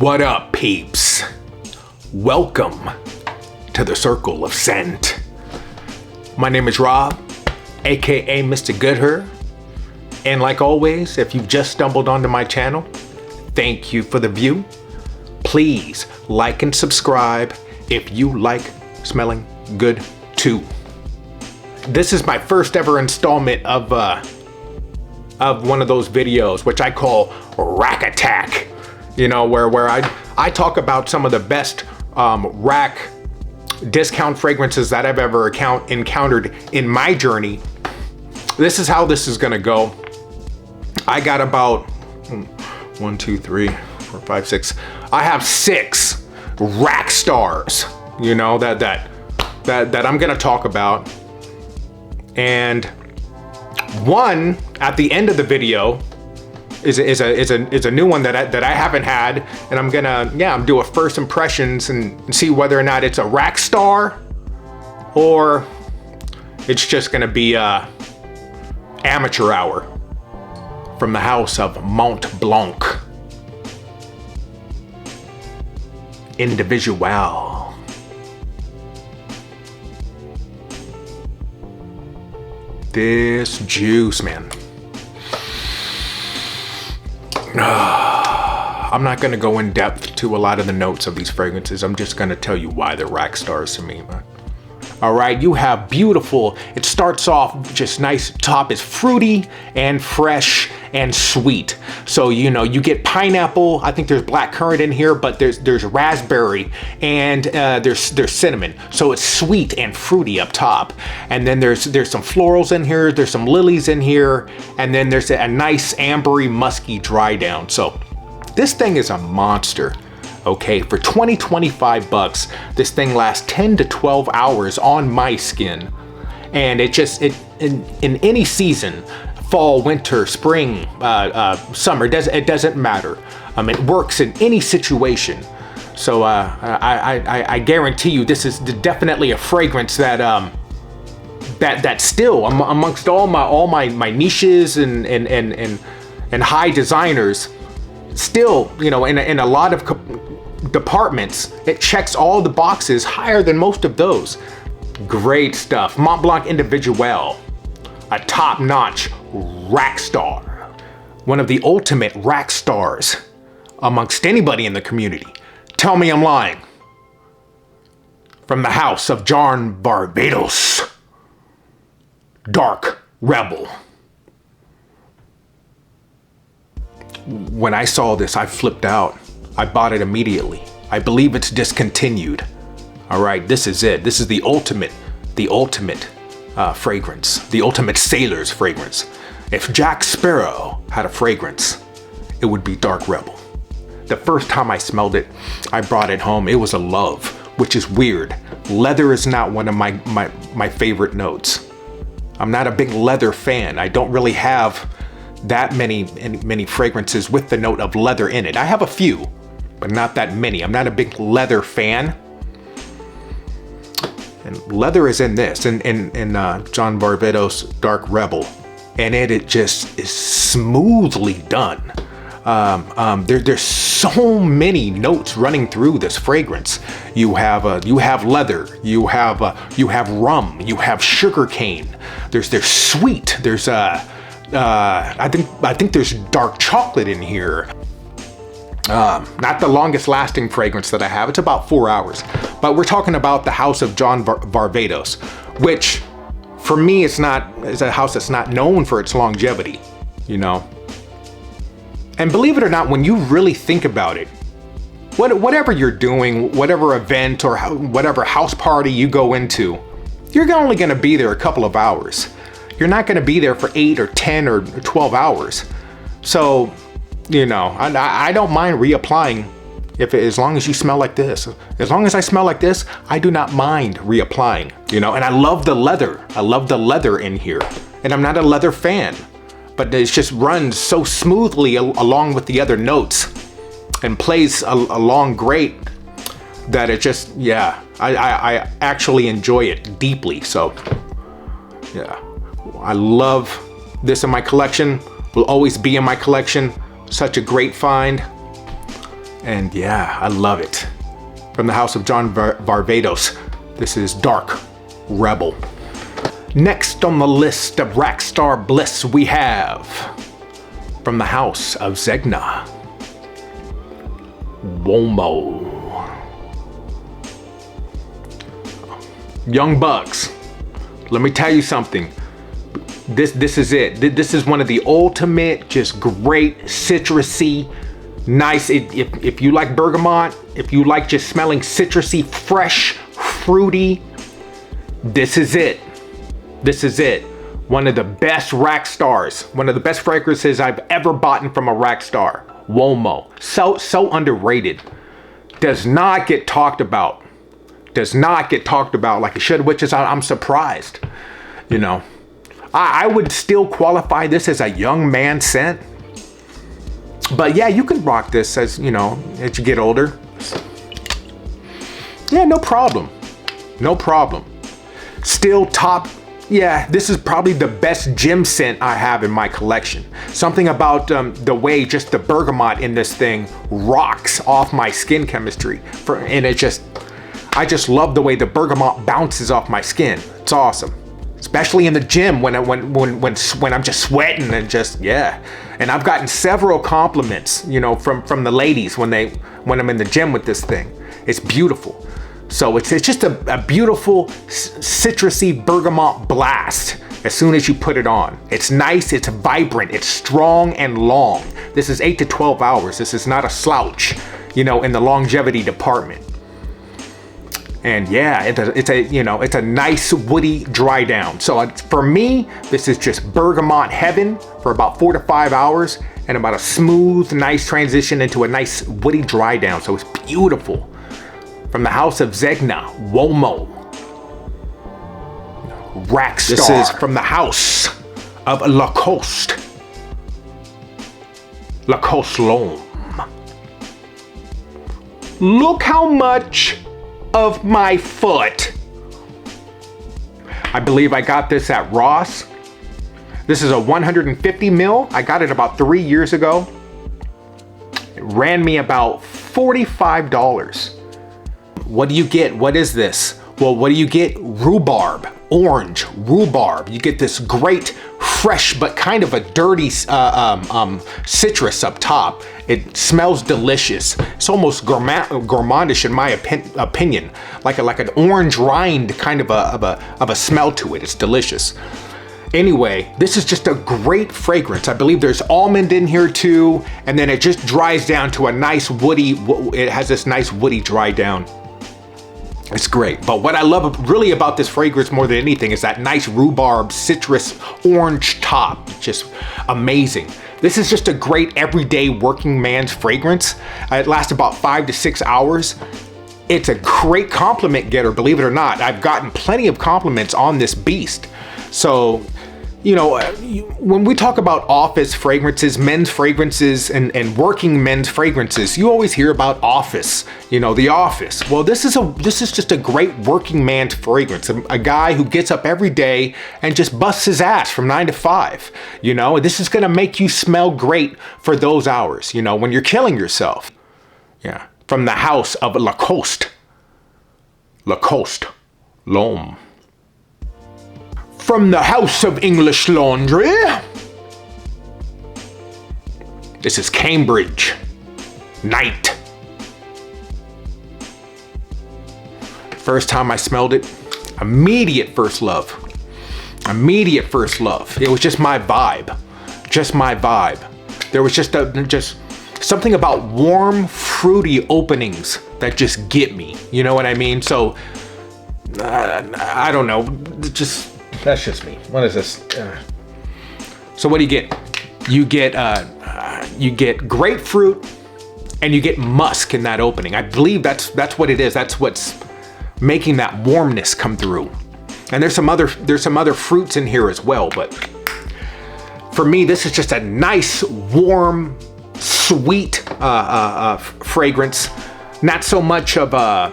What up, peeps? Welcome to the Circle of Scent. My name is Rob, aka Mr. Goodher, and like always, if you've just stumbled onto my channel, thank you for the view. Please like and subscribe if you like smelling good too. This is my first ever installment of one of those videos which I call Rack Attack. You know, where I talk about some of the best rack discount fragrances that I've ever encountered in my journey. This is how this is gonna go. I got about 1, 2, 3, 4, 5, 6. I have 6 rack stars, you know, that I'm gonna talk about. And one at the end of the video is a new one that I haven't had, and I'm gonna do a first impressions and see whether or not it's a rack star or it's just gonna be a amateur hour from the house of Mont Blanc Individual. This juice, man. I'm not gonna go in depth to a lot of the notes of these fragrances. I'm just gonna tell you why they're rack stars to me, man. All right, you have beautiful, it starts off just nice, top is fruity and fresh and sweet. So, you know, you get pineapple, I think there's blackcurrant in here, but there's raspberry and there's cinnamon. So it's sweet and fruity up top. And then there's some florals in here, there's some lilies in here, and then there's a nice ambery, musky dry down. So this thing is a monster. Okay, for 25 bucks, this thing lasts 10 to 12 hours on my skin. And in any season, fall, winter, spring, summer, it doesn't matter. It works in any situation. So I guarantee you this is definitely a fragrance that still amongst all my niches and high designers, still, you know, in a lot of departments, it checks all the boxes, higher than most of those. Great stuff. Mont Blanc Individual, a top-notch rack star, one of the ultimate rack stars amongst anybody in the community. Tell me I'm lying. From the house of John Barbados, Dark Rebel. When I saw this, I flipped out. I bought it immediately. I believe it's discontinued. All right, this is it. This is the ultimate fragrance, the ultimate sailor's fragrance. If Jack Sparrow had a fragrance, it would be Dark Rebel. The first time I smelled it, I brought it home. It was a love, which is weird. Leather is not one of my favorite notes. I'm not a big leather fan. I don't really have that many fragrances with the note of leather in it. I have a few, but not that many. I'm not a big leather fan. And leather is in this, in John Barbados Dark Rebel, and it just is smoothly done. There's so many notes running through this fragrance. You have leather, you have rum, you have sugar cane. There's sweet. There's I think there's dark chocolate in here. Not the longest lasting fragrance that I have. It's about 4 hours. But we're talking about the house of John Barbados, which for me is a house that's not known for its longevity, you know. And believe it or not, when you really think about it, whatever you're doing, whatever event or whatever house party you go into, you're only gonna be there a couple of hours. You're not gonna be there for 8 or 10 or 12 hours. So, you know, I don't mind reapplying as long as you smell like this. As long as I smell like this, I do not mind reapplying, you know. And I love the leather. I love the leather in here. And I'm not a leather fan, but it just runs so smoothly along with the other notes and plays along great that it just, yeah, I actually enjoy it deeply. So, yeah. I love this in my collection, will always be in my collection. Such a great find. And yeah, I love it. From the house of John Barbados, this is Dark Rebel. Next on the list of Rackstar Bliss we have, from the house of Zegna, Womo. Young Bucks, let me tell you something. This is it. This is one of the ultimate, just great, citrusy, nice. If you like bergamot, if you like just smelling citrusy, fresh, fruity, this is it. This is it. One of the best Rackstars, one of the best fragrances I've ever bought from a Rackstar. Womo. So underrated. Does not get talked about. Does not get talked about like it should, which is, I'm surprised. You know, I would still qualify this as a young man scent. But yeah, you can rock this as, you know, as you get older. Yeah, no problem. No problem. Still top. Yeah, this is probably the best gym scent I have in my collection. Something about the way just the bergamot in this thing rocks off my skin chemistry. And it just, I just love the way the bergamot bounces off my skin. It's awesome. Especially in the gym when I'm just sweating and just, yeah. And I've gotten several compliments, you know, from the ladies when I'm in the gym with this thing. It's beautiful. So it's just a beautiful citrusy bergamot blast as soon as you put it on. It's nice, it's vibrant, it's strong and long. This is 8 to 12 hours. This is not a slouch, you know, in the longevity department. And yeah, it's a nice woody dry down. So for me, this is just bergamot heaven for about 4 to 5 hours and about a smooth, nice transition into a nice woody dry down. So it's beautiful. From the house of Zegna, Womo. Rackstar. This is from the house of Lacoste. Lacoste L'Homme. Look how much of my foot. I believe I got this at Ross. This is a 150 mil. I got it about 3 years ago. It ran me about $45. What do you get? What is this? Well, what do you get? Rhubarb, orange rhubarb. You get this great, fresh, but kind of a dirty citrus up top. It smells delicious. It's almost gourmandish in my opinion, like an orange rind kind of a smell to it. It's delicious. Anyway, this is just a great fragrance. I believe there's almond in here too, and then it just dries down to a nice woody. It has this nice woody dry down. It's great. But what I love really about this fragrance more than anything is that nice rhubarb, citrus, orange top. Just amazing. This is just a great everyday working man's fragrance. It lasts about 5 to 6 hours. It's a great compliment getter, believe it or not. I've gotten plenty of compliments on this beast. So, you know, when we talk about office fragrances, men's fragrances, and working men's fragrances, you always hear about office, you know, the office. Well, this is just a great working man's fragrance. A guy who gets up every day and just busts his ass from 9 to 5. You know, this is gonna make you smell great for those hours, you know, when you're killing yourself. Yeah, from the house of Lacoste. Lacoste L'Homme. From the house of English Laundry, this is Cambridge Night. First time I smelled it, immediate first love. Immediate first love. It was just my vibe. Just my vibe. There was just something about warm, fruity openings that just get me. You know what I mean? So, I don't know. That's just me. What is this? So what do you get? You get grapefruit and you get musk in that opening. I believe that's what it is. That's what's making that warmness come through. And there's some other fruits in here as well, but for me, this is just a nice, warm, sweet fragrance. Not so much of a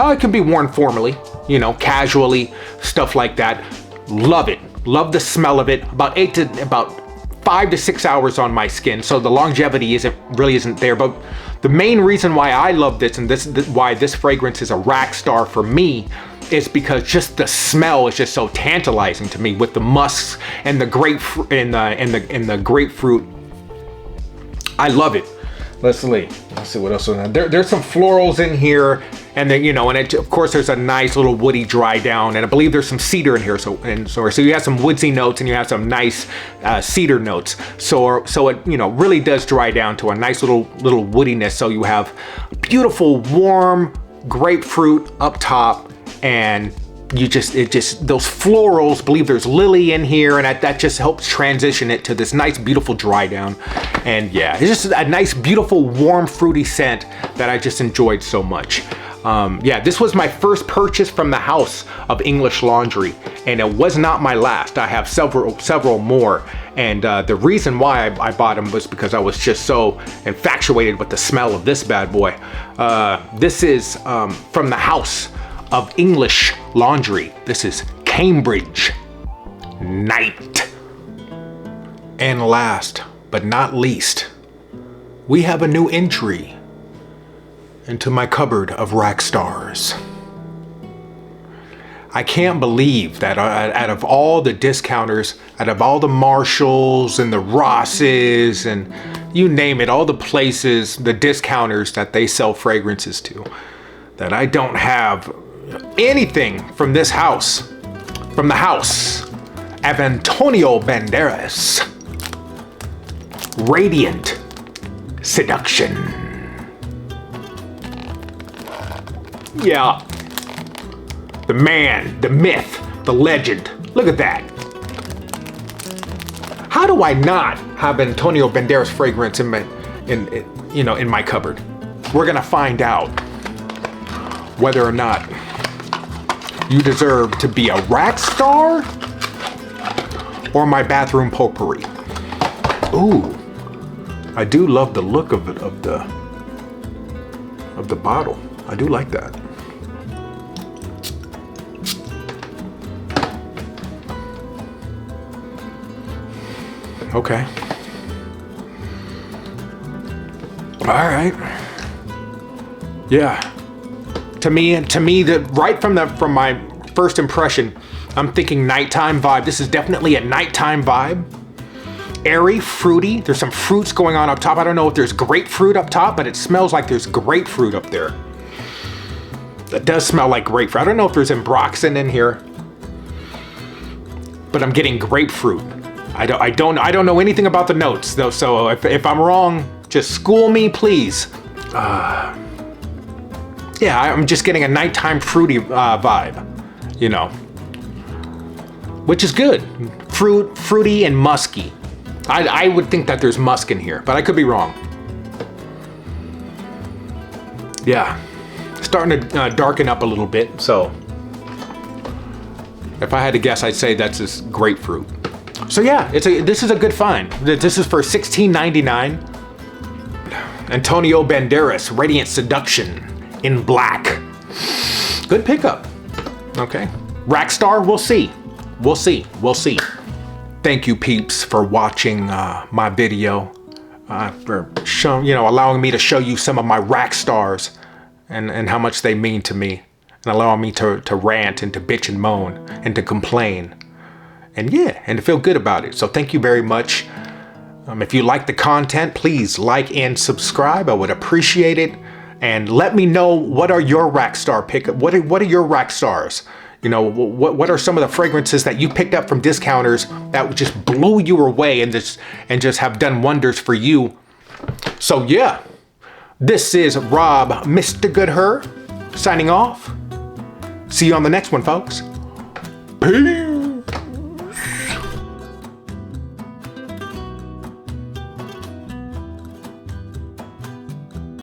it can be worn formally, you know, casually, stuff like that. Love it. Love the smell of it. About 5 to 6 hours on my skin, so the longevity really isn't there. But the main reason why I love this, and why this fragrance is a rack star for me, is because just the smell is just so tantalizing to me, with the musks and the grapefruit and the grapefruit. I love it. Let's see what else is in there. There's some florals in here, and then, you know, and of course there's a nice little woody dry down, and I believe there's some cedar in here. So you have some woodsy notes, and you have some nice cedar notes. So it, you know, really does dry down to a nice little woodiness. So you have beautiful warm grapefruit up top, and those florals, I believe there's lily in here, and that just helps transition it to this nice beautiful dry down. And yeah, it's just a nice beautiful warm fruity scent that I just enjoyed so much. Yeah, this was my first purchase from the house of English Laundry, and it was not my last. I have several more, and the reason why I bought them was because I was just so infatuated with the smell of this bad boy. This is from the house of English Laundry. This is Cambridge Night. And last but not least, we have a new entry into my cupboard of rack stars. I can't believe that out of all the discounters, out of all the Marshalls and the Rosses and you name it, all the places, the discounters that they sell fragrances to, that I don't have anything from this house, from the house of Antonio Banderas. Radiant Seduction. Yeah. The man, the myth, the legend. Look at that. How do I not have Antonio Banderas fragrance in my cupboard? We're gonna find out whether or not you deserve to be a rack star or my bathroom potpourri. Ooh, I do love the look of the bottle. I do like that. Okay. All right. Yeah. To me, right from my first impression, I'm thinking nighttime vibe. This is definitely a nighttime vibe. Airy, fruity. There's some fruits going on up top. I don't know if there's grapefruit up top, but it smells like there's grapefruit up there. It does smell like grapefruit. I don't know if there's ambroxan in here, but I'm getting grapefruit. I don't know anything about the notes though, so if I'm wrong, just school me, please. Yeah, I'm just getting a nighttime fruity vibe, you know, which is good. Fruity and musky. I would think that there's musk in here, but I could be wrong. Yeah, starting to darken up a little bit, so if I had to guess, I'd say that's this grapefruit. So yeah, this is a good find. This is for $16.99. Antonio Banderas, Radiant Seduction in black. Good pickup. Okay. Rackstar, we'll see. We'll see. Thank you, peeps, for watching my video, for allowing me to show you some of my rack stars and how much they mean to me, and allowing me to rant and to bitch and moan and to complain. And yeah, and to feel good about it. So thank you very much. If you like the content, please like and subscribe. I would appreciate it. And let me know, what are your rack star pickup? What are your rack stars? You know, what are some of the fragrances that you picked up from discounters that just blew you away and just have done wonders for you? So yeah, this is Rob, Mr. Good Her, signing off. See you on the next one, folks. Peace.